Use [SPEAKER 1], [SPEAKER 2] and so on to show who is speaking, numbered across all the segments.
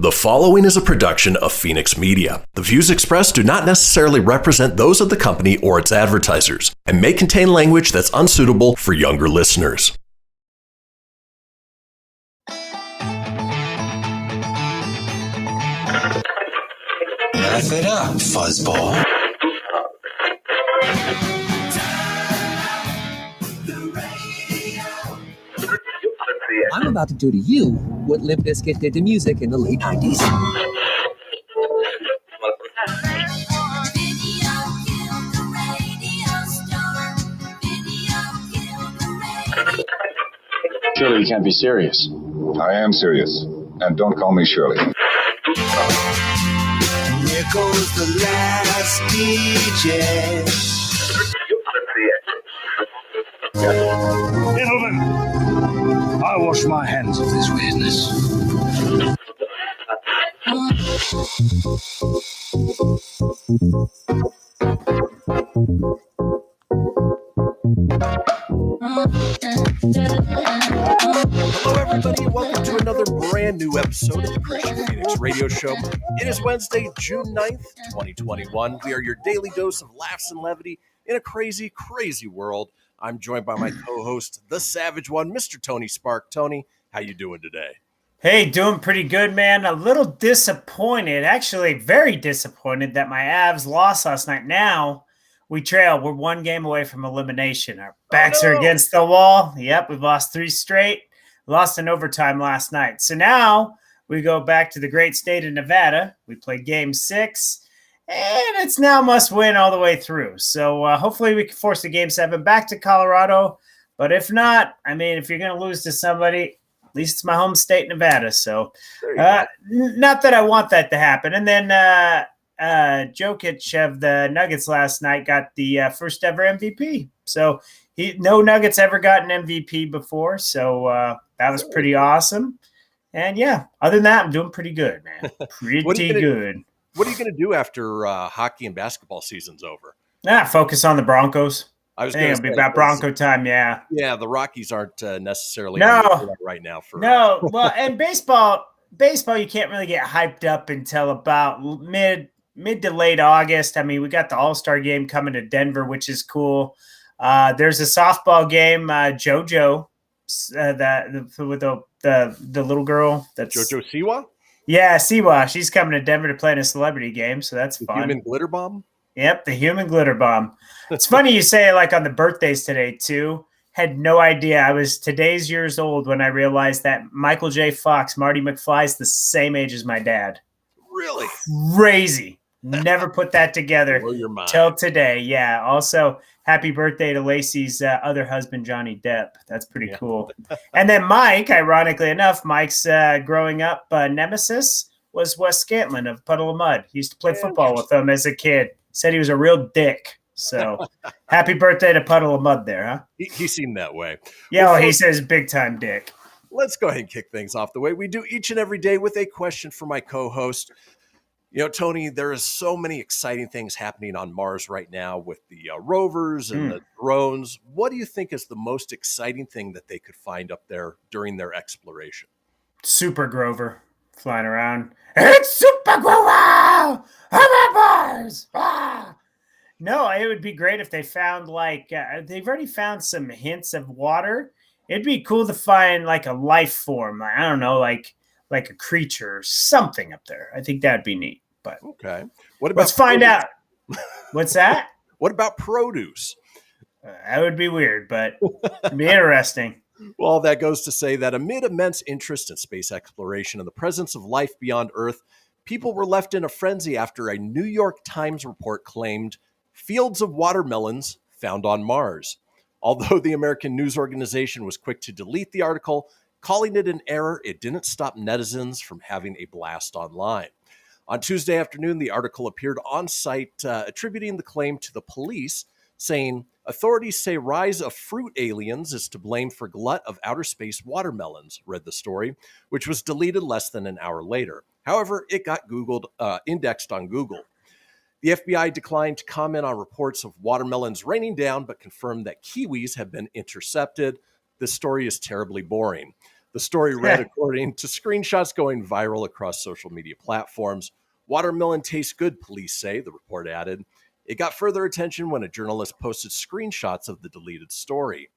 [SPEAKER 1] The following is a production of Fenix Media. The views expressed do not necessarily represent those of the company or its advertisers and may contain language that's unsuitable for younger listeners.
[SPEAKER 2] Laugh it up, fuzzball.
[SPEAKER 3] I'm about to do to you what Limp Bizkit did to music in the late 90s.
[SPEAKER 4] Surely you can't be serious.
[SPEAKER 5] I am serious. And don't call me Shirley.
[SPEAKER 2] Here goes the last DJ.
[SPEAKER 4] Gentlemen, I wash my hands of this weirdness.
[SPEAKER 1] Hello, everybody, and welcome to another brand new episode of the Kristian Fenix Radio Show. It is Wednesday, June 9th, 2021. We are your daily dose of laughs and levity in a crazy, crazy world. I'm joined by my co-host, the Savage One, Mr. Tony Spark. Tony, how you doing today?
[SPEAKER 6] Hey, doing pretty good, man. A little disappointed, actually very disappointed that my Avs lost last night. Now we trail. We're one game away from elimination. Our backs are against the wall. Yep, we've lost 3 straight. Lost in overtime last night. So now we go back to the great state of Nevada. We play game 6. And it's now must win all the way through. So hopefully we can force the game 7 back to Colorado. But if not, I mean, if you're going to lose to somebody, at least it's my home state, Nevada. So not that I want that to happen. And then Jokic of the Nuggets last night got the first ever MVP. So no Nuggets ever got an MVP before. So that was pretty awesome. And yeah, other than that, I'm doing pretty good, man. Pretty good.
[SPEAKER 1] What are you going to do after hockey and basketball season's over?
[SPEAKER 6] Focus on the Broncos.
[SPEAKER 1] I was
[SPEAKER 6] going to be about Bronco time, yeah.
[SPEAKER 1] Yeah, the Rockies aren't necessarily right now.
[SPEAKER 6] Well, and baseball, you can't really get hyped up until about mid to late August. I mean, we got the All-Star game coming to Denver, which is cool. There's a softball game, JoJo, with the little girl. That's
[SPEAKER 1] JoJo Siwa?
[SPEAKER 6] Yeah, Siwa. She's coming to Denver to play in a celebrity game, so that's fun.
[SPEAKER 1] Human glitter bomb?
[SPEAKER 6] Yep, the human glitter bomb. It's funny you say it like on the birthdays today, too. Had no idea. I was today's years old when I realized that Michael J. Fox, Marty McFly, is the same age as my dad.
[SPEAKER 1] Really?
[SPEAKER 6] Crazy. Never put that together till today. Yeah. Also, happy birthday to Lacey's other husband, Johnny Depp. That's pretty cool. And then Mike, ironically enough, Mike's growing up nemesis was Wes Scantlin of Puddle of Mud. He used to play football with him as a kid. Said he was a real dick. So happy birthday to Puddle of Mud there, huh?
[SPEAKER 1] He seemed that way.
[SPEAKER 6] Yeah, he says big time dick.
[SPEAKER 1] Let's go ahead and kick things off the way we do each and every day with a question for my co-host. You know, Tony, there is so many exciting things happening on Mars right now with the rovers and the drones. What do you think is the most exciting thing that they could find up there during their exploration?
[SPEAKER 6] Super Grover flying around. It's Super Grover! I'm on Mars! Ah! No, it would be great if they found they've already found some hints of water. It'd be cool to find like a life form. I don't know, like a creature or something up there. I think that'd be neat. But
[SPEAKER 1] okay, what about
[SPEAKER 6] let's find out. What's that?
[SPEAKER 1] What about produce?
[SPEAKER 6] That would be weird, but it'd be interesting.
[SPEAKER 1] Well, that goes to say that amid immense interest in space exploration and the presence of life beyond Earth, people were left in a frenzy after a New York Times report claimed fields of watermelons found on Mars. Although the American news organization was quick to delete the article, calling it an error, it didn't stop netizens from having a blast online. On Tuesday afternoon, the article appeared on site, attributing the claim to the police, saying, authorities say rise of fruit aliens is to blame for glut of outer space watermelons, read the story, which was deleted less than an hour later. However, it got indexed on Google. The FBI declined to comment on reports of watermelons raining down, but confirmed that kiwis have been intercepted. This story is terribly boring. The story read, according to screenshots going viral across social media platforms, "Watermelon tastes good, police say," the report added. It got further attention when a journalist posted screenshots of the deleted story.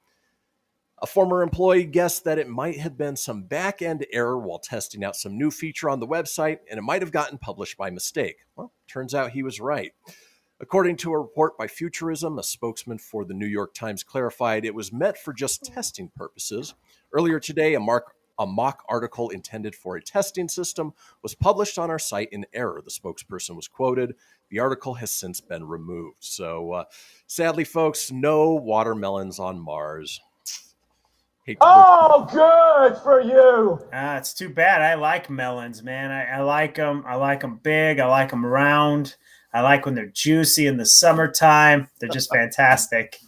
[SPEAKER 1] A former employee guessed that it might have been some back-end error while testing out some new feature on the website, and it might have gotten published by mistake. Well, turns out he was right. According to a report by Futurism, a spokesman for the New York Times clarified it was meant for just testing purposes. Earlier today, a mock article intended for a testing system was published on our site in error. The spokesperson was quoted. The article has since been removed. So, sadly, folks, no watermelons on Mars.
[SPEAKER 7] Oh, good for you.
[SPEAKER 6] It's too bad. I like melons, man. I like them. I like them big. I like them round. I like when they're juicy in the summertime. They're just fantastic.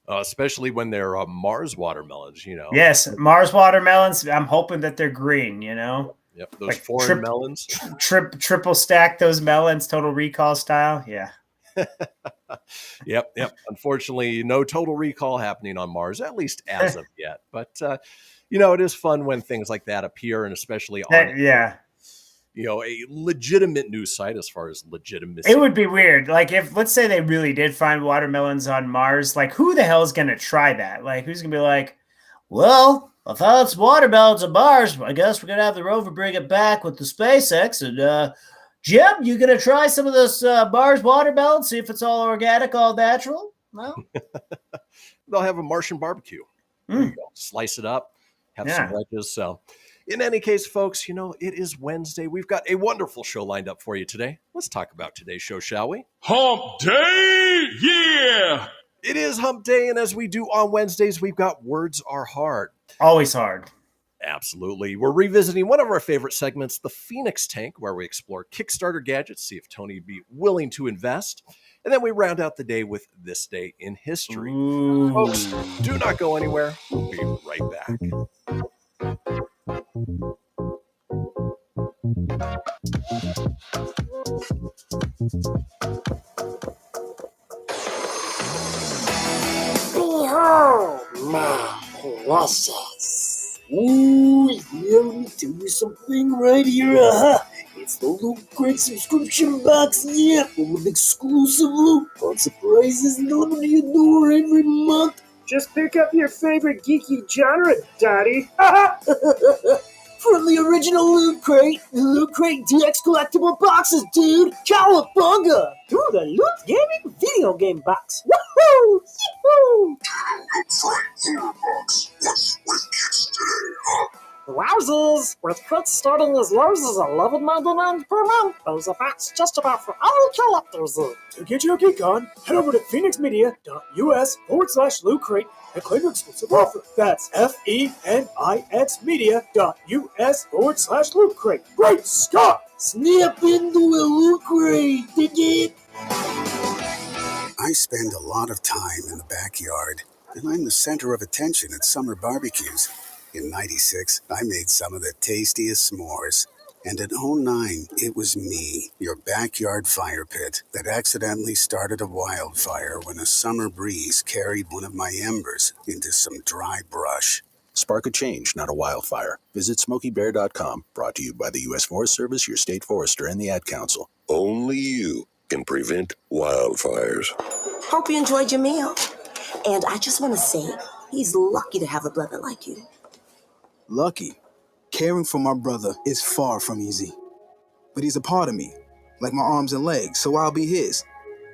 [SPEAKER 1] Especially when they're Mars watermelons, you know.
[SPEAKER 6] Yes, Mars watermelons. I'm hoping that they're green, you know.
[SPEAKER 1] Yep, those like foreign melons.
[SPEAKER 6] Triple stack those melons, Total Recall style. Yeah.
[SPEAKER 1] Yep. Unfortunately, no Total Recall happening on Mars, at least as of yet. But, it is fun when things like that appear, and especially on a legitimate news site as far as legitimacy.
[SPEAKER 6] It would be weird. Like, if, let's say they really did find watermelons on Mars, like, who the hell is going to try that? Like, who's going to be like, well, I found some watermelons on Mars. I guess we're going to have the rover bring it back with the SpaceX. And, Jim, you going to try some of this Mars watermelon, see if it's all organic, all natural? No?
[SPEAKER 1] They'll have a Martian barbecue. Slice it up, have some wedges. So, in any case, folks, it is Wednesday. We've got a wonderful show lined up for you today. Let's talk about today's show, shall we?
[SPEAKER 4] Hump Day! Yeah!
[SPEAKER 1] It is Hump Day, and as we do on Wednesdays, we've got Words Are Hard.
[SPEAKER 6] Always hard.
[SPEAKER 1] Absolutely. We're revisiting one of our favorite segments, the Fenix Tank, where we explore Kickstarter gadgets, see if Tony would be willing to invest. And then we round out the day with This Day in History.
[SPEAKER 6] Ooh.
[SPEAKER 1] Folks, do not go anywhere. We'll be right back.
[SPEAKER 8] Behold my process. Ooh, yeah, let me tell you something right here. It's the Loot Crate subscription box, full of exclusive loot, fun surprises delivered to your door every month.
[SPEAKER 7] Just pick up your favorite geeky genre, Daddy.
[SPEAKER 8] From the original Loot Crate, the Loot Crate DX collectible boxes, dude. Cowabunga!
[SPEAKER 7] To the Loot Gaming video game box.
[SPEAKER 8] Woohoo! Yee-hoo! Wowzers! With crits starting as low as $11.99 per month, there's a box just about for all collectors.
[SPEAKER 7] To get your geek on, head over to phoenixmedia.us/Loot Crate and claim your exclusive offer. That's FENIX media.us/Loot Crate. Great Scott!
[SPEAKER 8] Snap into a Loot Crate, dig it?
[SPEAKER 9] I spend a lot of time in the backyard, and I'm the center of attention at summer barbecues. In '96, I made some of the tastiest s'mores. And in '09, it was me, your backyard fire pit, that accidentally started a wildfire when a summer breeze carried one of my embers into some dry brush.
[SPEAKER 10] Spark a change, not a wildfire. Visit SmokeyBear.com. Brought to you by the U.S. Forest Service, your state forester, and the Ad Council.
[SPEAKER 11] Only you can prevent wildfires.
[SPEAKER 12] Hope you enjoyed your meal. And I just want to say, he's lucky to have a brother like you.
[SPEAKER 13] Lucky? Caring for my brother is far from easy. But he's a part of me, like my arms and legs, so I'll be his.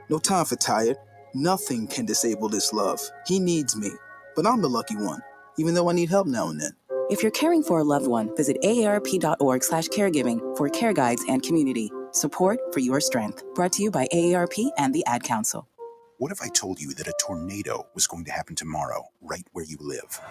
[SPEAKER 13] No time for tired. Nothing can disable this love. He needs me, but I'm the lucky one, even though I need help now and then.
[SPEAKER 14] If you're caring for a loved one, visit aarp.org/caregiving for care guides and community. Support for your strength. Brought to you by AARP and the Ad Council.
[SPEAKER 10] What if I told you that a tornado was going to happen tomorrow, right where you live?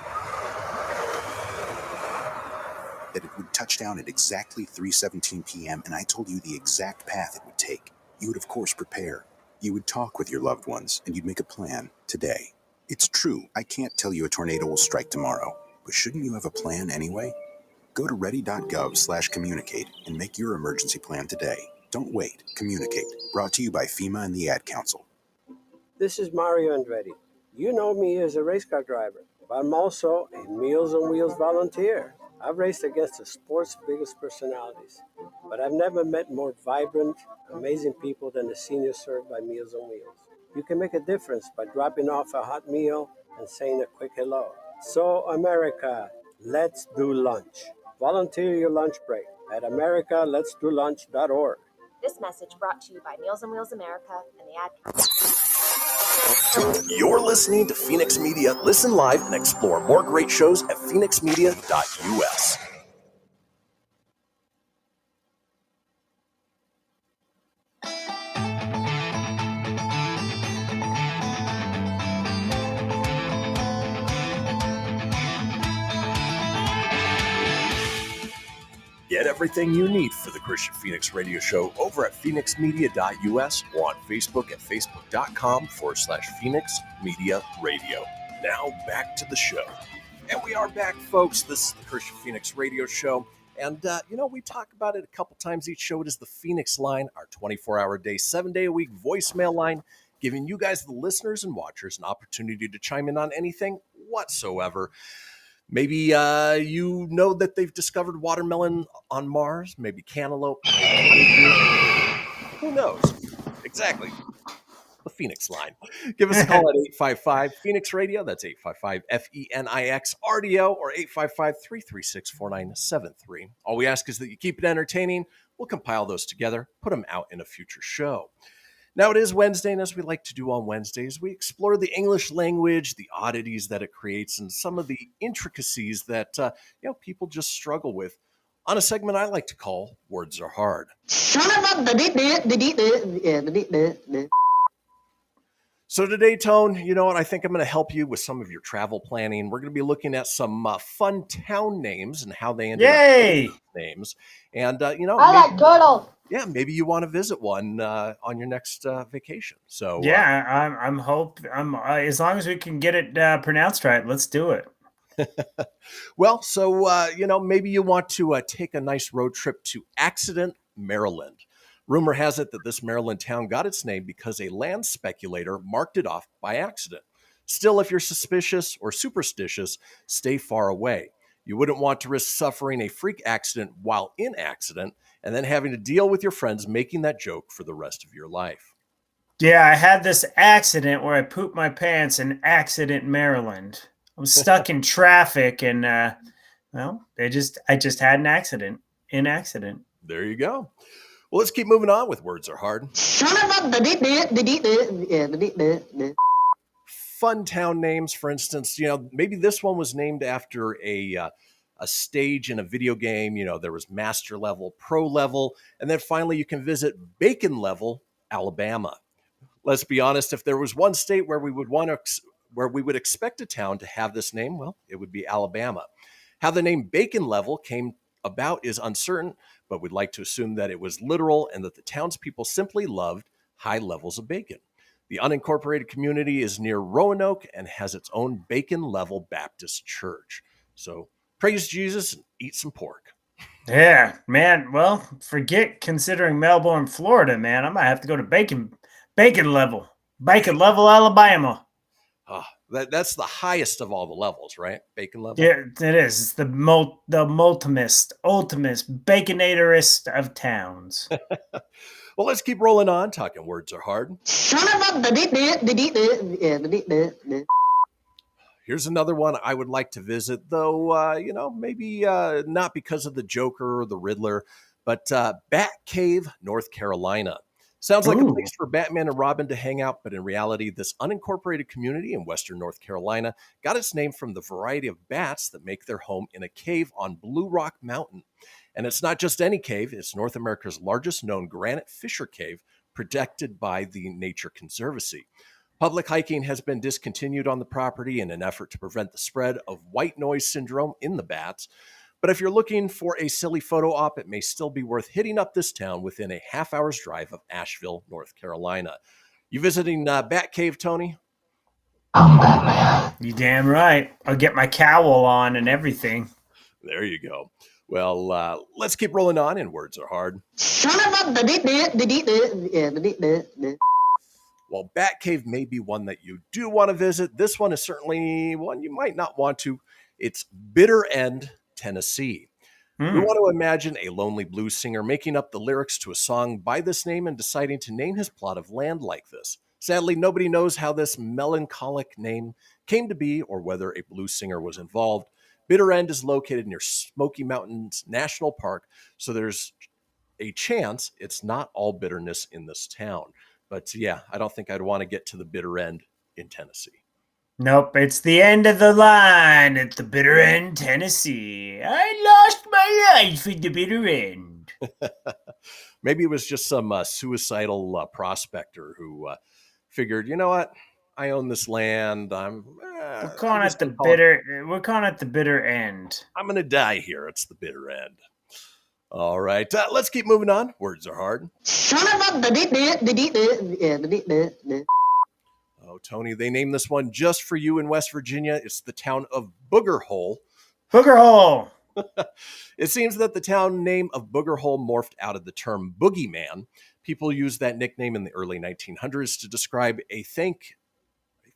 [SPEAKER 10] That it would touch down at exactly 3:17 p.m., and I told you the exact path it would take. You would, of course, prepare. You would talk with your loved ones, and you'd make a plan today. It's true, I can't tell you a tornado will strike tomorrow, but shouldn't you have a plan anyway? Go to ready.gov/communicate and make your emergency plan today. Don't wait. Communicate. Brought to you by FEMA and the Ad Council.
[SPEAKER 15] This is Mario Andretti. You know me as a race car driver, but I'm also a Meals on Wheels volunteer. I've raced against the sport's biggest personalities, but I've never met more vibrant, amazing people than the seniors served by Meals on Wheels. You can make a difference by dropping off a hot meal and saying a quick hello. So, America, let's do lunch. Volunteer your lunch break at americaletsdolunch.org.
[SPEAKER 16] This message brought to you by Meals on Wheels America and the Ad Council.
[SPEAKER 1] You're listening to Fenix Media. Listen live and explore more great shows at phoenixmedia.us. Get everything you need for the Kristian Fenix radio show over at phoenixmedia.us or on Facebook at facebook.com/Fenix Media Radio. Now back to the show. And we are back, folks. This is the Kristian Fenix radio show. And, we talk about it a couple times each show. It is the Fenix Line, our 24-hour day, 7-day-a-week voicemail line, giving you guys, the listeners and watchers, an opportunity to chime in on anything whatsoever. Maybe you know that they've discovered watermelon on Mars, maybe cantaloupe, who knows? Exactly. The Fenix Line. Give us a call at 855-FENIX-RADIO. That's 855-FENIX-RDO or 855-336-4973. All we ask is that you keep it entertaining. We'll compile those together, put them out in a future show. Now, it is Wednesday, and as we like to do on Wednesdays, we explore the English language, the oddities that it creates, and some of the intricacies that, people just struggle with on a segment I like to call Words Are Hard. So today, Tone, you know what? I think I'm going to help you with some of your travel planning. We're going to be looking at some fun town names and how they ended up names. And,
[SPEAKER 17] I like turtle.
[SPEAKER 1] Yeah, maybe you want to visit one on your next vacation. So
[SPEAKER 6] yeah, I'm as long as we can get it pronounced right, let's do it.
[SPEAKER 1] Well, so maybe you want to take a nice road trip to Accident, Maryland. Rumor has it that this Maryland town got its name because a land speculator marked it off by accident. Still, if you're suspicious or superstitious, stay far away. You wouldn't want to risk suffering a freak accident while in accident and then having to deal with your friends making that joke for the rest of your life.
[SPEAKER 6] Yeah, I had this accident where I pooped my pants in Accident, Maryland. I'm stuck in traffic and, I just had an accident in accident.
[SPEAKER 1] There you go. Well, let's keep moving on with Words Are Hard. Fun town names, for instance, maybe this one was named after a stage in a video game. There was master level, pro level, and then finally you can visit Bacon level, Alabama. Let's be honest, if there was one state where we would expect a town to have this name, well, it would be Alabama. How the name Bacon level came about is uncertain, but we'd like to assume that it was literal and that the townspeople simply loved high levels of bacon. The unincorporated community is near Roanoke and has its own Bacon Level Baptist Church. So praise Jesus and eat some pork.
[SPEAKER 6] Yeah, man. Well, forget considering Melbourne, Florida, man. I might have to go to Bacon Level, Alabama.
[SPEAKER 1] That's the highest of all the levels, right? Bacon level.
[SPEAKER 6] Yeah, it is. It's the ultimist, baconatorist of towns.
[SPEAKER 1] Well, let's keep rolling on. Talking Words Are Hard. Here's another one I would like to visit, though, maybe not because of the Joker or the Riddler, but Bat Cave, North Carolina. Sounds like a place for Batman and Robin to hang out, but in reality, this unincorporated community in western North Carolina got its name from the variety of bats that make their home in a cave on Blue Rock Mountain. And it's not just any cave, it's North America's largest known granite fissure cave, protected by the Nature Conservancy. Public hiking has been discontinued on the property in an effort to prevent the spread of white noise syndrome in the bats. But if you're looking for a silly photo op, it may still be worth hitting up this town within a half-hour's drive of Asheville, North Carolina. You visiting Bat Cave, Tony?
[SPEAKER 6] I'm Batman. You damn right. I'll get my cowl on and everything.
[SPEAKER 1] There you go. Well, let's keep rolling on, and Words Are Hard. While Bat Cave may be one that you do want to visit, this one is certainly one you might not want to. It's Bitter End, Tennessee. We
[SPEAKER 6] Hmm.
[SPEAKER 1] want to imagine a lonely blues singer making up the lyrics to a song by this name and deciding to name his plot of land like this. Sadly, nobody knows how this melancholic name came to be or whether a blues singer was involved. Bitter End is located near Smoky Mountains National Park, so there's a chance it's not all bitterness in this town. But yeah, I don't think I'd want to get to the bitter end in Tennessee.
[SPEAKER 6] Nope, it's the end of the line at the bitter end, Tennessee. I lost my life in the bitter end.
[SPEAKER 1] Maybe it was just some suicidal prospector who figured, you know what, I own this land.
[SPEAKER 6] We're calling it the bitter end.
[SPEAKER 1] I'm going to die here. It's the bitter end. All right, let's keep moving on. Words are hard. Oh, Tony, they named this one just for you in West Virginia. It's the town of Booger Hole.
[SPEAKER 6] Booger Hole.
[SPEAKER 1] It seems that the town name of Booger Hole morphed out of the term boogeyman. People used that nickname in the early 1900s to describe a thank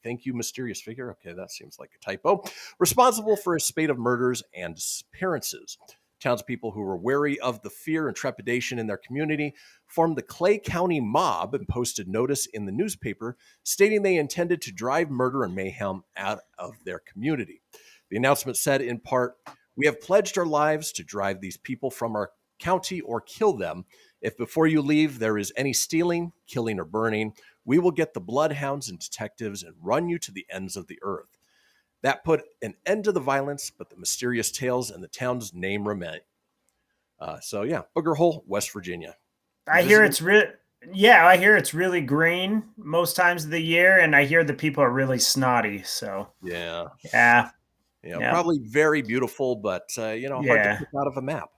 [SPEAKER 1] you mysterious figure. Okay, that seems like a typo. Responsible for a spate of murders and disappearances. Townspeople who were wary of the fear and trepidation in their community formed the Clay County Mob and posted notice in the newspaper stating they intended to drive murder and mayhem out of their community. The announcement said in part, "We have pledged our lives to drive these people from our county or kill them. If before you leave there is any stealing, killing, or burning, we will get the bloodhounds and detectives and run you to the ends of the earth." That put an end to the violence, but the mysterious tales and the town's name remain. So yeah, Booger Hole, West Virginia.
[SPEAKER 6] I hear it's really green most times of the year, and I hear the people are really snotty. So
[SPEAKER 1] yeah,
[SPEAKER 6] probably
[SPEAKER 1] very beautiful, but hard to pick out of a map.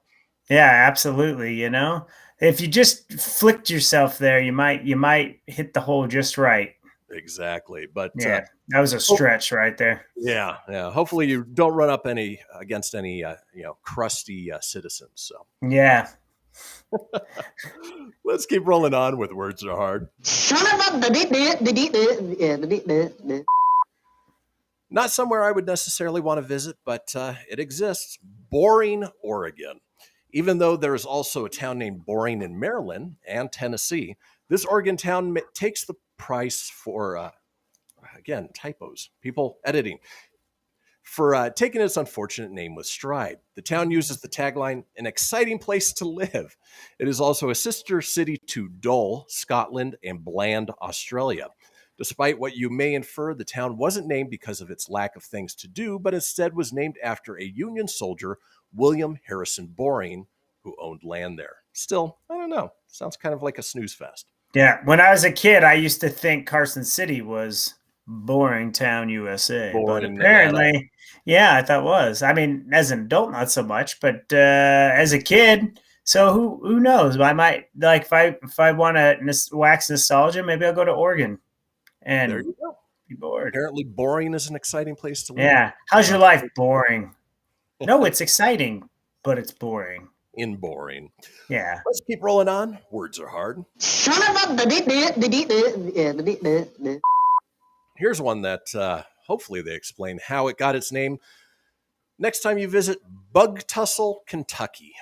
[SPEAKER 6] Yeah, absolutely. If you just flicked yourself there, you might hit the hole just right.
[SPEAKER 1] Exactly, but
[SPEAKER 6] that was a stretch right there.
[SPEAKER 1] Yeah. Hopefully, you don't run up against any crusty citizens. So
[SPEAKER 6] yeah.
[SPEAKER 1] Let's keep rolling on with Words Are Hard. Not somewhere I would necessarily want to visit, but it exists. Boring, Oregon. Even though there is also a town named Boring in Maryland and Tennessee, this Oregon town takes the price for, again, typos, people editing, for taking its unfortunate name with stride. The town uses the tagline, "An exciting place to live." It is also a sister city to Dole, Scotland, and Bland, Australia. Despite what you may infer, the town wasn't named because of its lack of things to do, but instead was named after a Union soldier, William Harrison Boring, who owned land there. Still, I don't know. Sounds kind of like a snooze fest.
[SPEAKER 6] Yeah, when I was a kid, I used to think Carson City was Boring Town, USA. But apparently, I thought it was. I mean, as an adult, not so much, but as a kid, so who knows? I might, like, if I want to wax nostalgia, maybe I'll go to Oregon and
[SPEAKER 1] there you go.
[SPEAKER 6] Be bored.
[SPEAKER 1] Apparently, Boring is an exciting place to live.
[SPEAKER 6] Yeah. How's your life? Boring. No, it's exciting, but it's boring.
[SPEAKER 1] In Boring.
[SPEAKER 6] Yeah.
[SPEAKER 1] Let's keep rolling on. Words Are Hard. Here's one that hopefully they explain how it got its name next time you visit Bug Tussle, Kentucky.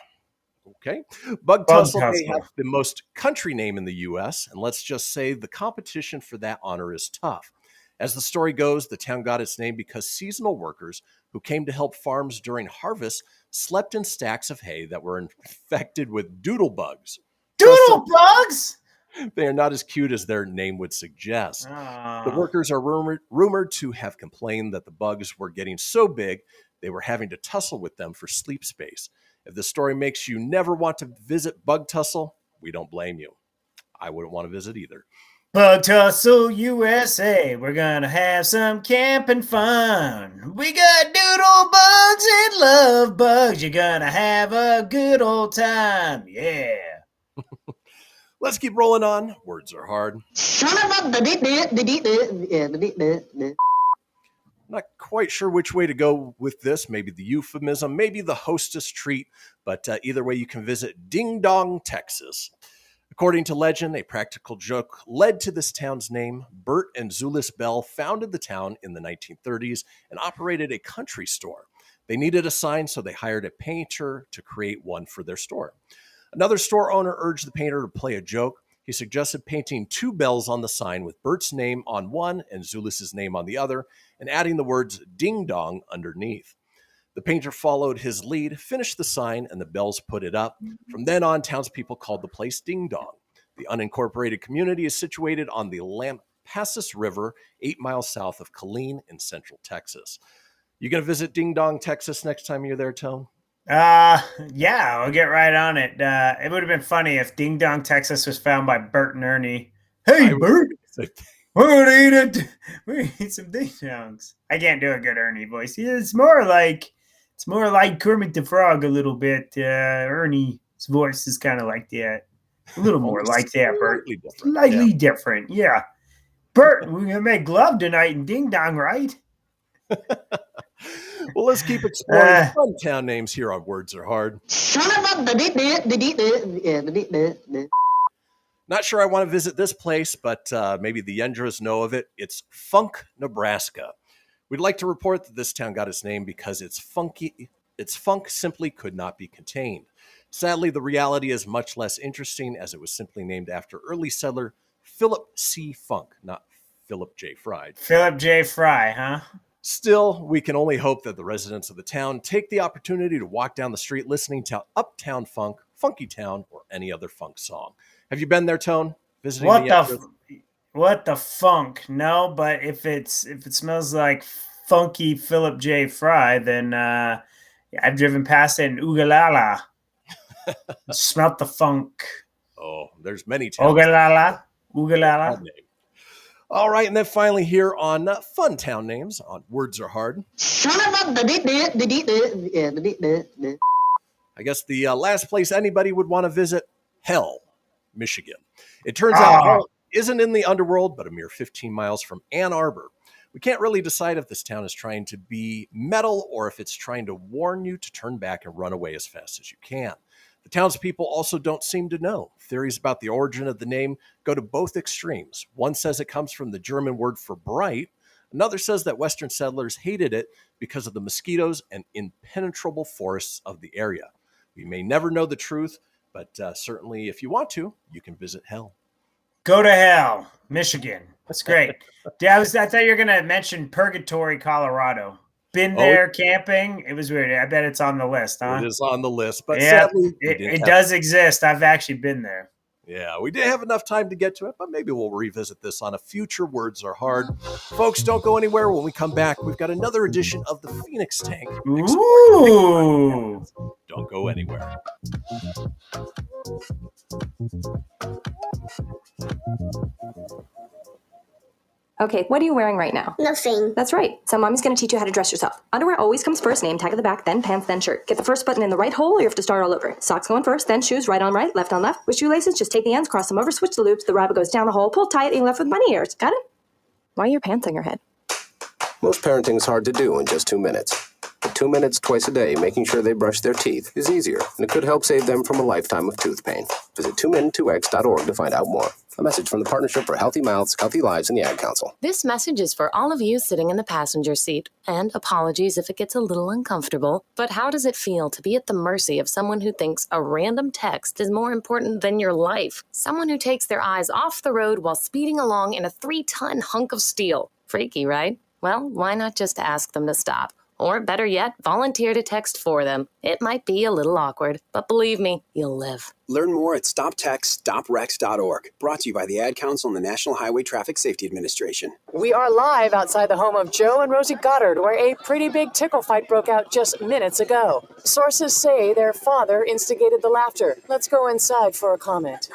[SPEAKER 1] Okay. Bug Tussle may have the most country name in the U.S., and let's just say the competition for that honor is tough. As the story goes, the town got its name because seasonal workers who came to help farms during harvest slept in stacks of hay that were infected with doodle bugs.
[SPEAKER 6] Doodle bugs?
[SPEAKER 1] They are not as cute as their name would suggest. The workers are rumored to have complained that the bugs were getting so big they were having to tussle with them for sleep space. If the story makes you never want to visit Bug Tussle, we don't blame you. I wouldn't want to visit either.
[SPEAKER 6] Bug Tussle, USA. We're going to have some camping fun. We got doodle bugs and love bugs. You're going to have a good old time. Yeah.
[SPEAKER 1] Let's keep rolling on. Words Are Hard. Not quite sure which way to go with this. Maybe the euphemism, maybe the hostess treat, but either way you can visit Ding Dong, Texas. According to legend, a practical joke led to this town's name. Bert and Zulis Bell founded the town in the 1930s and operated a country store. They needed a sign, so they hired a painter to create one for their store. Another store owner urged the painter to play a joke. He suggested painting 2 bells on the sign with Bert's name on one and Zulis's name on the other, and adding the words ding dong underneath. The painter followed his lead, finished the sign, and the bells put it up. From then on, townspeople called the place Ding Dong. The unincorporated community is situated on the Lampasas River, 8 miles south of Killeen in central Texas. You going to visit Ding Dong, Texas next time you're there, Tone?
[SPEAKER 6] Yeah, I'll get right on it. It would have been funny if Ding Dong, Texas was found by Bert and Ernie. Hey, Bert, we're going to eat some Ding Dongs. I can't do a good Ernie voice. It's more like Kermit the Frog a little bit. Ernie's voice is kind of like that. A little more like that, Bert. Slightly different, yeah. Bert, we're going to make love tonight in Ding Dong, right?
[SPEAKER 1] Well, let's keep exploring fun town names here on Words Are Hard. Not sure I want to visit this place, but maybe the Yendras know of it. It's Funk, Nebraska. We'd like to report that this town got its name because its funk simply could not be contained. Sadly, the reality is much less interesting, as it was simply named after early settler Philip C. Funk, not Philip J. Fry.
[SPEAKER 6] Philip J. Fry, huh?
[SPEAKER 1] Still, we can only hope that the residents of the town take the opportunity to walk down the street listening to Uptown Funk, Funky Town, or any other funk song. Have you been there, Tone? Visiting
[SPEAKER 6] What the funk? No, but if it smells like funky Philip J. Fry, then I've driven past it in Oogalala. Smelt the funk.
[SPEAKER 1] Oh, there's many towns.
[SPEAKER 6] Oogalala.
[SPEAKER 1] All right, and then finally here on Fun Town Names on Words Are Hard. I guess the last place anybody would want to visit, Hell, Michigan. It turns out Hell isn't in the underworld, but a mere 15 miles from Ann Arbor. We can't really decide if this town is trying to be metal or if it's trying to warn you to turn back and run away as fast as you can. The townspeople also don't seem to know. Theories about the origin of the name go to both extremes. One says it comes from the German word for bright. Another says that Western settlers hated it because of the mosquitoes and impenetrable forests of the area. We may never know the truth, but certainly if you want to, you can visit Hell.
[SPEAKER 6] Go to Hell, Michigan. That's great. I thought you were going to mention Purgatory, Colorado. Been there camping. It was weird. I bet it's on the list, huh?
[SPEAKER 1] It is on the list, but
[SPEAKER 6] yeah,
[SPEAKER 1] sadly,
[SPEAKER 6] it does exist. I've actually been there.
[SPEAKER 1] Yeah, we didn't have enough time to get to it, but maybe we'll revisit this on a future Words Are Hard. Folks, don't go anywhere. When we come back, we've got another edition of the Phoenix Tank.
[SPEAKER 6] Ooh.
[SPEAKER 1] Don't go anywhere.
[SPEAKER 17] Okay, what are you wearing right now?
[SPEAKER 12] Nothing.
[SPEAKER 17] That's right. So mommy's going to teach you how to dress yourself. Underwear always comes first, name tag at the back, then pants, then shirt. Get the first button in the right hole or you have to start all over. Socks going first, then shoes, right on right, left on left. With shoelaces, just take the ends, cross them over, switch the loops, the rabbit goes down the hole, pull tight, and you're left with bunny ears. Got it? Why are your pants on your head?
[SPEAKER 18] Most parenting is hard to do in just 2 minutes. But 2 minutes twice a day making sure they brush their teeth is easier, and it could help save them from a lifetime of tooth pain. Visit 2min2x.org to find out more. A message from the Partnership for Healthy Mouths, Healthy Lives, and the Ad Council.
[SPEAKER 19] This message is for all of you sitting in the passenger seat. And apologies if it gets a little uncomfortable. But how does it feel to be at the mercy of someone who thinks a random text is more important than your life? Someone who takes their eyes off the road while speeding along in a 3-ton hunk of steel. Freaky, right? Well, why not just ask them to stop? Or better yet, volunteer to text for them. It might be a little awkward, but believe me, you'll live.
[SPEAKER 20] Learn more at stoptextstoprex.org. Brought to you by the Ad Council and the National Highway Traffic Safety Administration.
[SPEAKER 21] We are live outside the home of Joe and Rosie Goddard, where a pretty big tickle fight broke out just minutes ago. Sources say their father instigated the laughter. Let's go inside for a comment.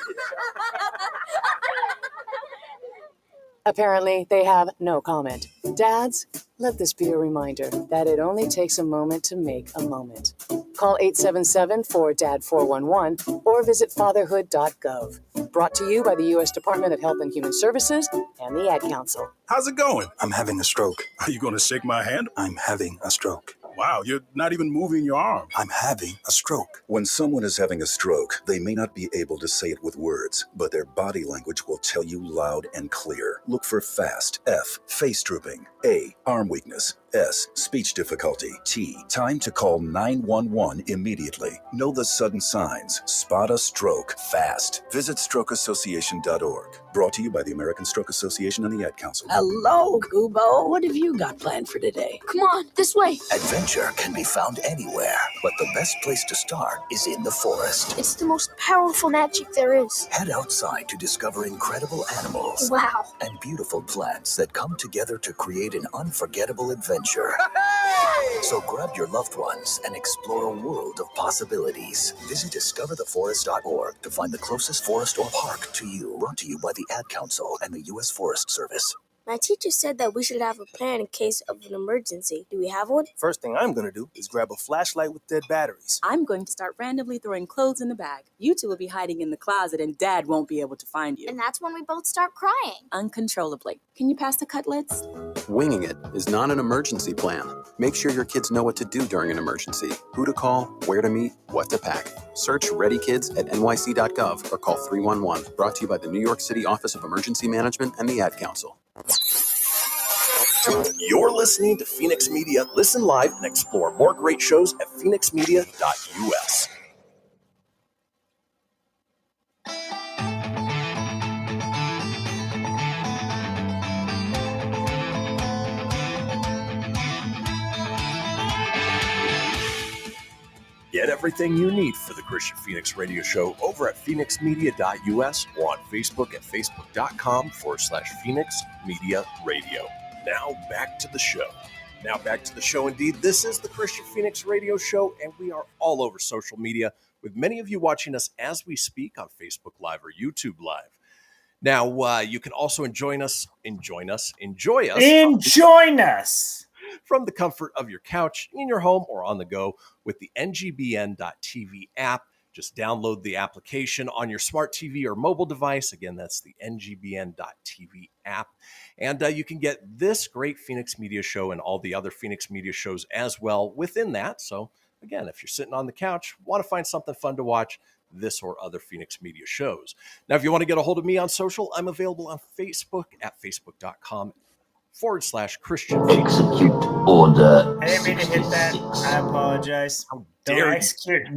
[SPEAKER 21] Apparently, they have no comment. Dads, let this be a reminder that it only takes a moment to make a moment. Call 877-4DAD-411 or visit fatherhood.gov. Brought to you by the U.S. Department of Health and Human Services and the Ad Council.
[SPEAKER 4] How's it going? I'm having a stroke. Are you going to shake my hand? I'm having a stroke.
[SPEAKER 9] Wow, you're not even moving your arm.
[SPEAKER 10] I'm having a stroke. When someone is having a stroke, they may not be able to say it with words, but their body language will tell you loud and clear. Look for FAST. F, face drooping. A, arm weakness. S, speech difficulty. T, time to call 911 immediately. Know the sudden signs. Spot a stroke fast. Visit strokeassociation.org. Brought to you by the American Stroke Association and the Ad Council.
[SPEAKER 8] Hello, Kubo. What have you got planned for today?
[SPEAKER 3] Come on, this way.
[SPEAKER 2] Adventure can be found anywhere, but the best place to start is in the forest.
[SPEAKER 3] It's the most powerful magic there is.
[SPEAKER 2] Head outside to discover incredible animals.
[SPEAKER 3] Wow.
[SPEAKER 2] And beautiful plants that come together to create an unforgettable adventure. So grab your loved ones and explore a world of possibilities. Visit discovertheforest.org to find the closest forest or park to you. Brought to you by the Ad Council and the U.S. Forest Service.
[SPEAKER 3] My teacher said that we should have a plan in case of an emergency. Do we have one?
[SPEAKER 13] First thing I'm going to do is grab a flashlight with dead batteries.
[SPEAKER 14] I'm going to start randomly throwing clothes in the bag. You two will be hiding in the closet and Dad won't be able to find you.
[SPEAKER 3] And that's when we both start crying.
[SPEAKER 14] Uncontrollably. Can you pass the cutlets?
[SPEAKER 20] Winging it is not an emergency plan. Make sure your kids know what to do during an emergency, who to call, where to meet, what to pack. Search Ready Kids at nyc.gov or call 311. Brought to you by the New York City Office of Emergency Management and the Ad Council.
[SPEAKER 1] You're listening to Fenix Media. Listen live and explore more great shows at phoenixmedia.us. Get everything you need for the Kristian Fenix radio show over at phoenixmedia.us or on Facebook at facebook.com/Fenix Media Radio. Now back to the show. Indeed. This is the Kristian Fenix radio show, and we are all over social media with many of you watching us as we speak on Facebook Live or YouTube Live. Now, you can also enjoy us from the comfort of your couch, in your home, or on the go with the NGBN.TV app. Just download the application on your smart TV or mobile device. Again, that's the NGBN.TV app. And you can get this great Fenix Media show and all the other Fenix Media shows as well within that. So again, if you're sitting on the couch, want to find something fun to watch, this or other Fenix Media shows. Now, if you want to get a hold of me on social, I'm available on Facebook at facebook.com/Kristian.
[SPEAKER 8] Execute order.
[SPEAKER 6] I didn't mean to hit that. I apologize.
[SPEAKER 1] Dare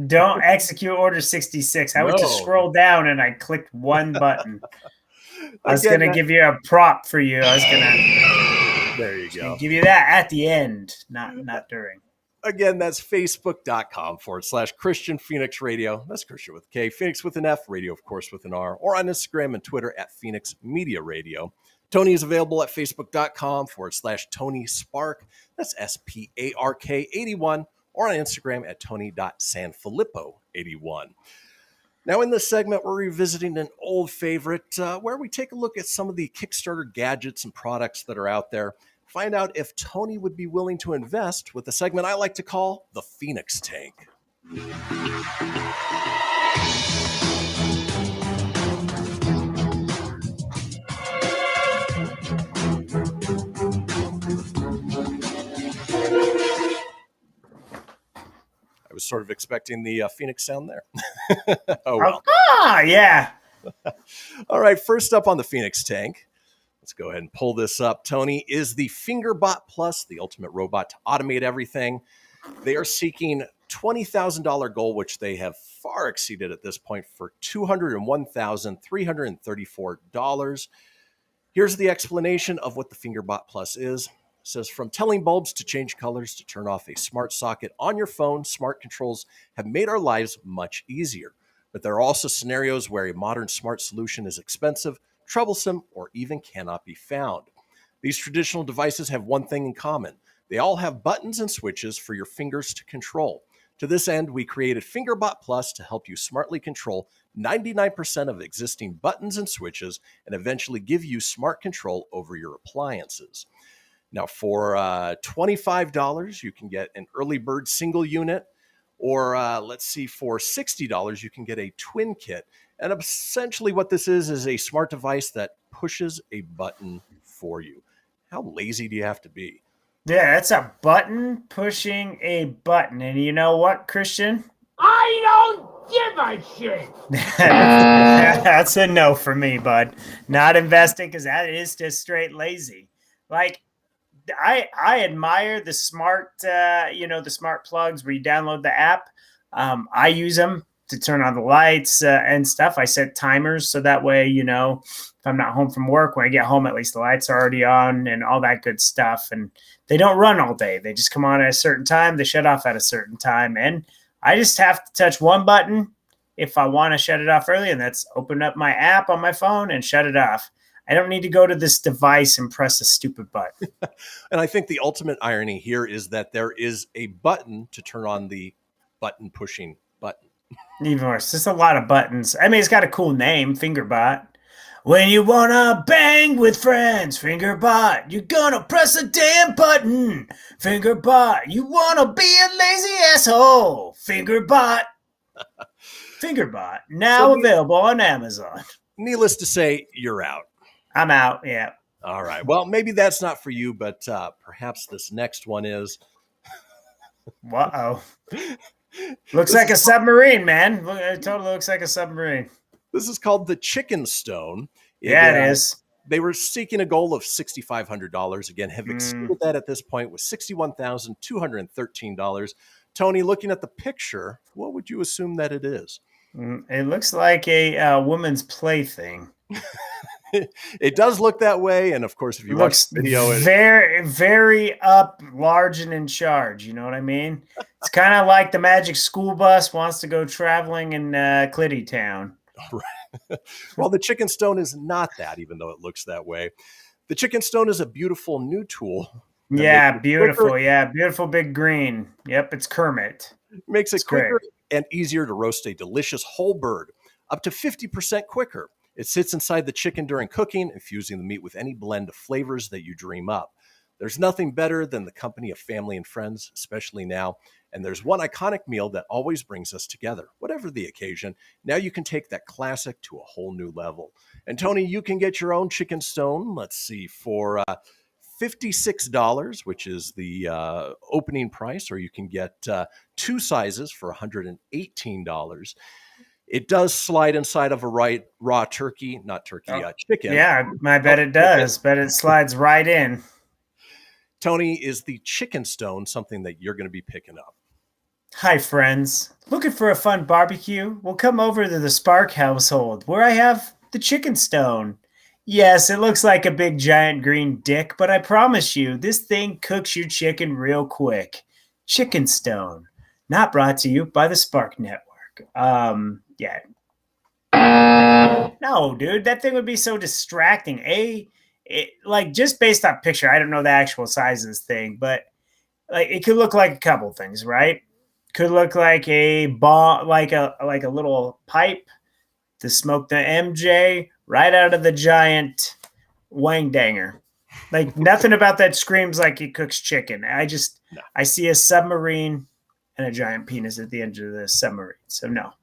[SPEAKER 6] Don't execute order 66. I went to scroll down and I clicked one button. I was going to give you a prop for you. I was going to.
[SPEAKER 1] There you go.
[SPEAKER 6] Give you that at the end, not during.
[SPEAKER 1] Again, that's facebook.com/Kristian Fenix Radio. That's Kristian with a K, Fenix with an F, radio, of course, with an R, or on Instagram and Twitter at Fenix Media Radio. Tony is available at facebook.com/Tony Spark. That's SPARK 81, or on Instagram at Tony.Sanfilippo81. Now, in this segment, we're revisiting an old favorite where we take a look at some of the Kickstarter gadgets and products that are out there. Find out if Tony would be willing to invest with a segment I like to call the Fenix Tank. I was sort of expecting the Phoenix sound there. Oh, well.
[SPEAKER 6] Yeah.
[SPEAKER 1] All right, first up on the Fenix Tank, let's go ahead and pull this up, Tony, is the Fingerbot Plus, the ultimate robot to automate everything. They are seeking $20,000 goal, which they have far exceeded at this point for $201,334. Here's the explanation of what the Fingerbot Plus is. It says, from telling bulbs to change colors to turn off a smart socket on your phone, smart controls have made our lives much easier. But there are also scenarios where a modern smart solution is expensive, troublesome, or even cannot be found. These traditional devices have one thing in common. They all have buttons and switches for your fingers to control. To this end, we created Fingerbot Plus to help you smartly control 99% of existing buttons and switches and eventually give you smart control over your appliances. Now, for $25, you can get an early bird single unit, or for $60, you can get a twin kit. And essentially what this is a smart device that pushes a button for you. How lazy do you have to be?
[SPEAKER 6] Yeah, that's a button pushing a button. And you know what, Christian?
[SPEAKER 8] I don't give a shit.
[SPEAKER 6] That's a no for me, bud. Not investing because that is just straight lazy. Like I admire the smart, the smart plugs where you download the app. I use them to turn on the lights and stuff. I set timers so that way, if I'm not home from work, when I get home, at least the lights are already on and all that good stuff. And they don't run all day. They just come on at a certain time. They shut off at a certain time. And I just have to touch one button if I want to shut it off early, and that's open up my app on my phone and shut it off. I don't need to go to this device and press a stupid button.
[SPEAKER 1] And I think the ultimate irony here is that there is a button to turn on the button pushing button.
[SPEAKER 6] Even worse, there's a lot of buttons. I mean, it's got a cool name, Fingerbot. When you wanna bang with friends, Fingerbot, you're gonna press a damn button. Fingerbot, you wanna be a lazy asshole, Fingerbot. Fingerbot, now available on Amazon.
[SPEAKER 1] Needless to say, you're out.
[SPEAKER 6] I'm out, yeah.
[SPEAKER 1] All right. Well, maybe that's not for you, but perhaps this next one is.
[SPEAKER 6] Uh-oh. Looks like a submarine, man. It totally looks like a submarine.
[SPEAKER 1] This is called the Chicken Stone.
[SPEAKER 6] Yeah, it is.
[SPEAKER 1] They were seeking a goal of $6,500. Again, have exceeded that at this point with $61,213. Tony, looking at the picture, what would you assume that it is?
[SPEAKER 6] It looks like a woman's plaything.
[SPEAKER 1] It does look that way, and of course, if you watch the video,
[SPEAKER 6] very, very up, large, and in charge. You know what I mean? It's kind of like the Magic School Bus wants to go traveling in Clitty Town.
[SPEAKER 1] Right. Well, the Chicken Stone is not that, even though it looks that way. The Chicken Stone is a beautiful new tool.
[SPEAKER 6] Yeah, beautiful. Quicker. Yeah, beautiful big green. Yep, it's Kermit.
[SPEAKER 1] Makes it quicker and easier to roast a delicious whole bird, up to 50% quicker. It sits inside the chicken during cooking, infusing the meat with any blend of flavors that you dream up. There's nothing better than the company of family and friends, especially now. And there's one iconic meal that always brings us together, whatever the occasion. Now you can take that classic to a whole new level. And Tony, you can get your own Chicken Stone, let's see, for $56, which is the opening price, or you can get two sizes for $118. It does slide inside of a raw turkey, not turkey, chicken.
[SPEAKER 6] Yeah, I bet it does, but it slides right in.
[SPEAKER 1] Tony, is the Chicken Stone something that you're going to be picking up?
[SPEAKER 6] Hi, friends. Looking for a fun barbecue? Well, come over to the Spark household, where I have the Chicken Stone. Yes, it looks like a big giant green dick, but I promise you, this thing cooks your chicken real quick. Chicken Stone. Not brought to you by the Spark Network. Yeah. No, dude, that thing would be so distracting. Just based on picture, I don't know the actual size of this thing, but like it could look like a couple things, right? Could look like a bomb, like a little pipe to smoke the MJ right out of the giant wang danger. Like nothing about that screams like he cooks chicken. I see a submarine and a giant penis at the end of the submarine. So no.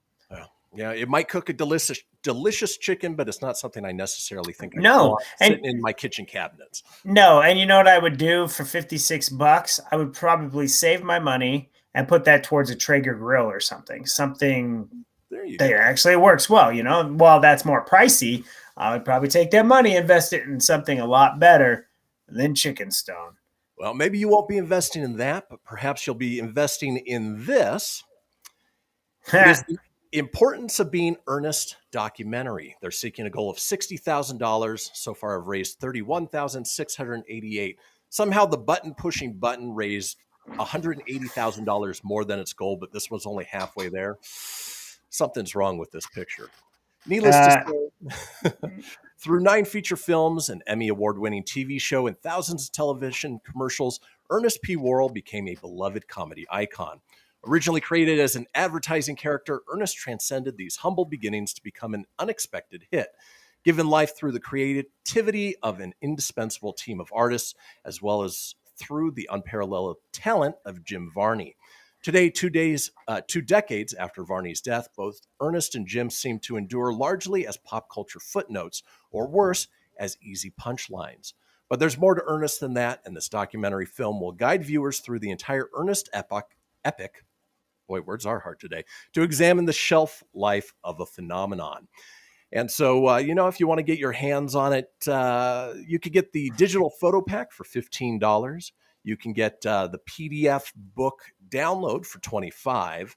[SPEAKER 1] Yeah, it might cook a delicious chicken, but it's not something I necessarily think I
[SPEAKER 6] want
[SPEAKER 1] sitting in my kitchen cabinets.
[SPEAKER 6] No, and you know what I would do for $56? I would probably save my money and put that towards a Traeger grill or something. Something that actually works well, While that's more pricey, I would probably take that money, invest it in something a lot better than Chicken Stone.
[SPEAKER 1] Well, maybe you won't be investing in that, but perhaps you'll be investing in this. It is the Importance of Being Earnest documentary. They're seeking a goal of $60,000. So far, I've raised $31,688. Somehow the button-pushing button raised $180,000 more than its goal, but this was only halfway there. Something's wrong with this picture. Needless to say, through 9 feature films, an Emmy Award-winning TV show, and thousands of television commercials, Ernest P. Worrell became a beloved comedy icon. Originally created as an advertising character, Ernest transcended these humble beginnings to become an unexpected hit, given life through the creativity of an indispensable team of artists, as well as through the unparalleled talent of Jim Varney. Today, 2 decades after Varney's death, both Ernest and Jim seem to endure largely as pop culture footnotes, or worse, as easy punchlines. But there's more to Ernest than that, and this documentary film will guide viewers through the entire Ernest epic, boy, words are hard today, to examine the shelf life of a phenomenon. And so, if you want to get your hands on it, you could get the digital photo pack for $15. You can get the PDF book download for $25,